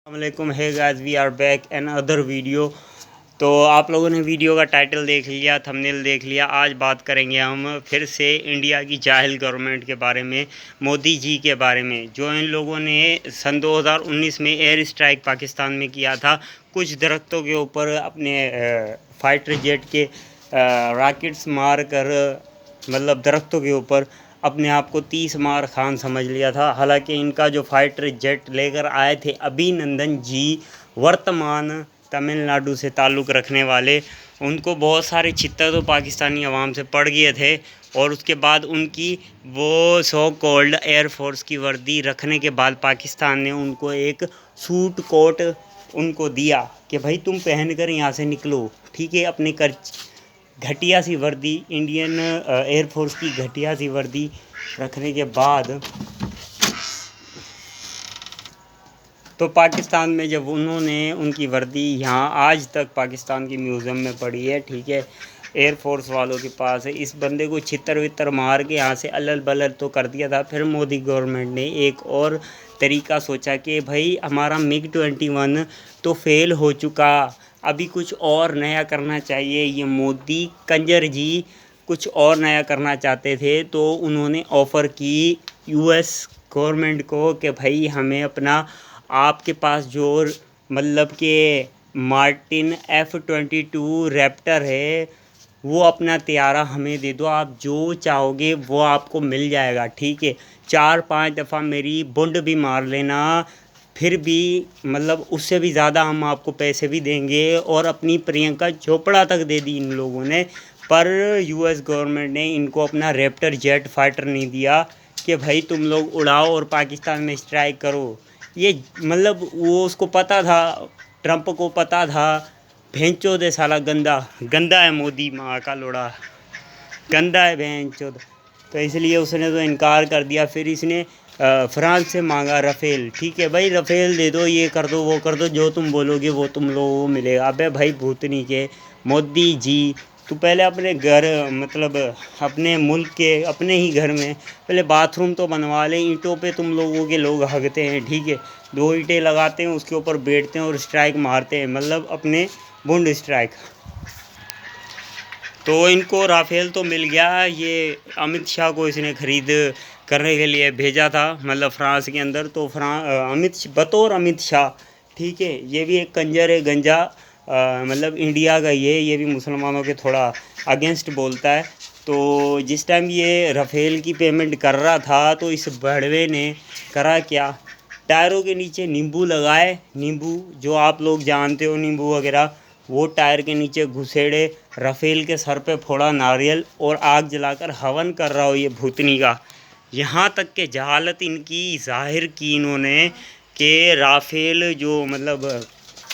अस्सलामुअलैकुम। Hi guys, we are back another video. तो आप लोगों ने वीडियो का टाइटल देख लिया, थंबनेल देख लिया। आज बात करेंगे हम फिर से इंडिया की जाहिल गवर्नमेंट के बारे में, मोदी जी के बारे में, जो इन लोगों ने सन 2019 में एयर स्ट्राइक पाकिस्तान में किया था। कुछ दरख्तों के ऊपर अपने फाइटर जेट के रॉकेट्स मार कर, मतलब दरख्तों के ऊपर अपने आप को 30 मार खान समझ लिया था। हालांकि इनका जो फाइटर जेट लेकर आए थे अभिनंदन जी, वर्तमान तमिलनाडु से ताल्लुक़ रखने वाले, उनको बहुत सारे छित्तर तो पाकिस्तानी अवाम से पड़ गए थे। और उसके बाद उनकी वो सो कॉल्ड एयरफोर्स की वर्दी रखने के बाद पाकिस्तान ने उनको एक सूट कोट उनको दिया कि भाई तुम पहन कर यहाँ से निकलो, ठीक है। अपने कर घटिया सी वर्दी, इंडियन एयरफोर्स की घटिया सी वर्दी रखने के बाद तो पाकिस्तान में जब उन्होंने उनकी वर्दी यहाँ आज तक पाकिस्तान की म्यूज़ियम में पड़ी है, ठीक है, एयरफोर्स वालों के पास है। इस बंदे को छितर वितर मार के यहाँ से अलल बलल तो कर दिया था। फिर मोदी गवर्नमेंट ने एक और तरीका सोचा कि भाई हमारा MiG-21 तो फेल हो चुका, अभी कुछ और नया करना चाहिए। ये मोदी कंजर जी कुछ और नया करना चाहते थे, तो उन्होंने ऑफ़र की US गवर्नमेंट को कि भाई हमें अपना, आपके पास जो मतलब कि मार्टिन F-22 रैप्टर है, वो अपना तैयारा हमें दे दो, आप जो चाहोगे वो आपको मिल जाएगा, ठीक है। 4-5 दफ़ा मेरी बुंड भी मार लेना, फिर भी मतलब उससे भी ज़्यादा हम आपको पैसे भी देंगे। और अपनी प्रियंका चोपड़ा तक दे दी इन लोगों ने। पर US गवर्नमेंट ने इनको अपना रैप्टर जेट फाइटर नहीं दिया कि भाई तुम लोग उड़ाओ और पाकिस्तान में स्ट्राइक करो। ये मतलब वो उसको पता था, ट्रंप को पता था, भेंचोद है साला, गंदा गंदा है मोदी, माँ का लोड़ा गंदा है भेंचोद। तो इसलिए उसने तो इनकार कर दिया। फिर इसने फ्रांस से मांगा रफ़ेल, ठीक है भाई रफ़ेल दे दो, ये कर दो वो कर दो, जो तुम बोलोगे वो तुम लोगों को मिलेगा। अबे भाई भूतनी के मोदी जी, तो पहले अपने घर, मतलब अपने मुल्क के अपने ही घर में पहले बाथरूम तो बनवा लें। ईंटों पे तुम लोगों के लोग हगते हैं, ठीक है, 2 ईंटें लगाते हैं, उसके ऊपर बैठते हैं और स्ट्राइक मारते हैं, मतलब अपने बुंड स्ट्राइक। तो इनको राफेल तो मिल गया। ये अमित शाह को इसने ख़रीद करने के लिए भेजा था, मतलब फ्रांस के अंदर। तो बतौर अमित शाह, ठीक है, ये भी एक कंजर है, गंजा, मतलब इंडिया का ये भी मुसलमानों के थोड़ा अगेंस्ट बोलता है। तो जिस टाइम ये राफेल की पेमेंट कर रहा था, तो इस बड़वे ने करा क्या, टायरों के नीचे नींबू लगाए, नींबू जो आप लोग जानते हो नींबू वगैरह, वो टायर के नीचे घुसेड़े, राफेल के सर पे फोड़ा नारियल और आग जलाकर हवन कर रहा हो ये भूतनी का। यहाँ तक के जहालत इनकी ज़ाहिर की इन्होंने कि राफेल जो मतलब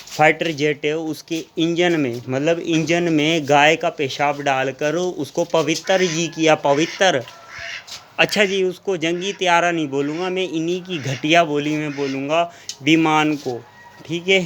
फाइटर जेट है, उसके इंजन में, मतलब इंजन में गाय का पेशाब डालकर उसको पवित्र जी किया, पवित्र। अच्छा जी, उसको जंगी त्यारा नहीं बोलूँगा मैं, इन्हीं की घटिया बोली में बोलूँगा, विमान को, ठीक है।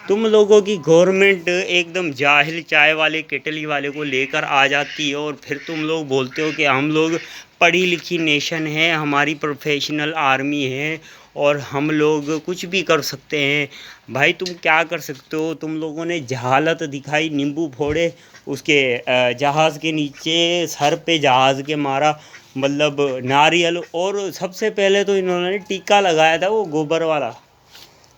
तुम लोगों की गवर्नमेंट एकदम जाहिल चाय वाले केटली वाले को लेकर आ जाती है, और फिर तुम लोग बोलते हो कि हम लोग पढ़ी लिखी नेशन है, हमारी प्रोफेशनल आर्मी है और हम लोग कुछ भी कर सकते हैं। भाई तुम क्या कर सकते हो, तुम लोगों ने जहालत दिखाई, नींबू फोड़े उसके जहाज़ के नीचे, सर पे जहाज़ के मारा, मतलब नारियल। और सबसे पहले तो इन्होंने टीका लगाया था, वो गोबर वाला,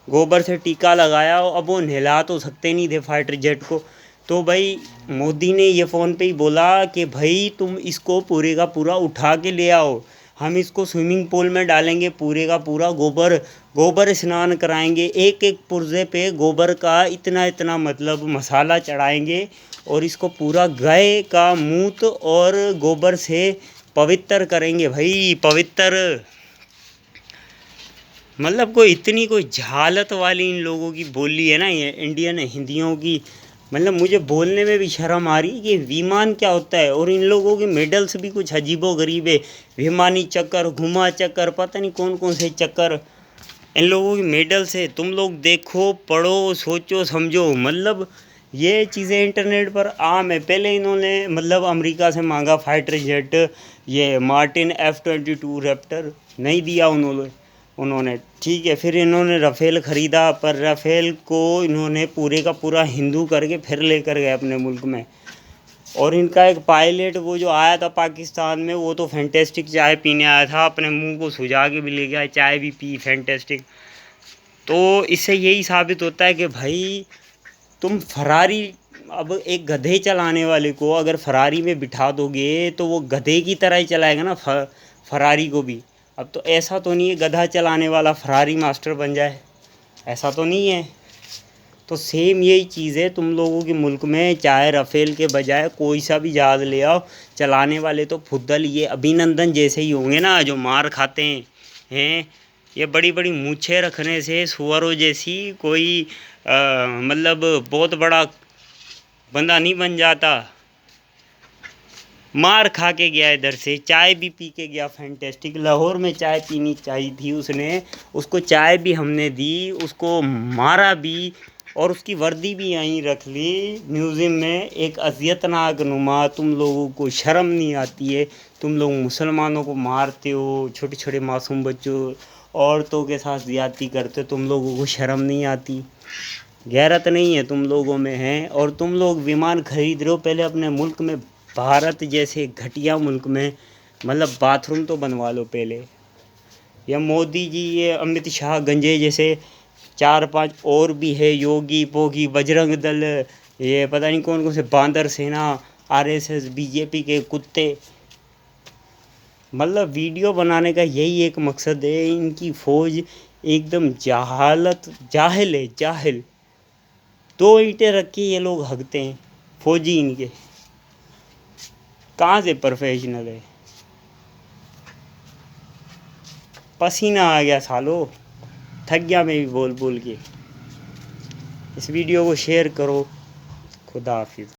गोबर से टीका लगाया। और अब वो नहला तो सकते नहीं थे फाइटर जेट को। तो भाई मोदी ने ये फ़ोन पे ही बोला कि भाई तुम इसको पूरे का पूरा उठा के ले आओ, हम इसको स्विमिंग पूल में डालेंगे, पूरे का पूरा गोबर स्नान कराएंगे, एक एक पुर्जे पे गोबर का इतना इतना मतलब मसाला चढ़ाएंगे, और इसको पूरा गाय का मूत और गोबर से पवित्र करेंगे। भाई पवित्र, मतलब कोई जहालत वाली इन लोगों की बोली है ना, ये इंडियन हिंदियों की। मतलब मुझे बोलने में भी शर्म आ रही है कि विमान क्या होता है। और इन लोगों के मेडल्स भी कुछ अजीबो गरीब है, विमानी चक्कर, घुमा चक्कर, पता नहीं कौन कौन से चक्कर इन लोगों की मेडल्स है। तुम लोग देखो, पढ़ो, सोचो, समझो, मतलब ये चीज़ें इंटरनेट पर आम है। पहले इन्होंने मतलब अमेरिका से मांगा फाइटर जेट, ये मार्टिन F-22 रैप्टर, नहीं दिया उन्होंने। उन्होंने, ठीक है। फिर इन्होंने राफेल ख़रीदा, पर राफेल को इन्होंने पूरे का पूरा हिंदू करके फिर लेकर गए अपने मुल्क में। और इनका एक पायलट वो जो आया था पाकिस्तान में, वो तो फैंटेस्टिक चाय पीने आया था, अपने मुंह को सुझा के भी ले गया, चाय भी पी फैंटेस्टिक। तो इससे यही साबित होता है कि भाई तुम फरारी, अब एक गधे चलाने वाले को अगर फरारी में बिठा दोगे तो वो गधे की तरह ही चलाएगा ना फरारी को भी। अब तो ऐसा तो नहीं है गधा चलाने वाला फरारी मास्टर बन जाए, ऐसा तो नहीं है। तो सेम यही चीज़ है तुम लोगों के मुल्क में, चाहे राफेल के बजाय कोई सा भी जहाज़ ले आओ, चलाने वाले तो फुद्दल ये अभिनंदन जैसे ही होंगे ना, जो मार खाते हैं। ये बड़ी बड़ी मूछें रखने से सुअरों जैसी कोई मतलब बहुत बड़ा बंदा नहीं बन जाता। मार खा के गया इधर से, चाय भी पी के गया फैंटेस्टिक। लाहौर में चाय पीनी चाहिए थी उसने, उसको चाय भी हमने दी, उसको मारा भी, और उसकी वर्दी भी यहीं रख ली म्यूज़ियम में। एक अज़ियतनाक नुमा, तुम लोगों को शर्म नहीं आती है? तुम लोग मुसलमानों को मारते हो, छोटे छोटे मासूम बच्चों औरतों के साथ ज़्यादती करते हो, तुम लोगों को शर्म नहीं आती? गैरत नहीं है तुम लोगों में है? और तुम लोग विमान खरीद रहे हो, पहले अपने मुल्क में, भारत जैसे घटिया मुल्क में, मतलब बाथरूम तो बनवा लो पहले। या मोदी जी, ये अमित शाह, गंजे जैसे 4-5 और भी है, योगी पोगी, बजरंग दल, ये पता नहीं कौन कौन से, बांदर सेना, आरएसएस, बीजेपी के कुत्ते। मतलब वीडियो बनाने का यही एक मकसद है। इनकी फ़ौज एकदम जाहिल है, जाहिल। 2 ईंटें रख के ये लोग हगते हैं, फौजी इनके कहाँ से प्रोफेशनल है? पसीना आ गया सालो, थक गया मैं भी बोल बोल के। इस वीडियो को शेयर करो। खुदा हाफिज़।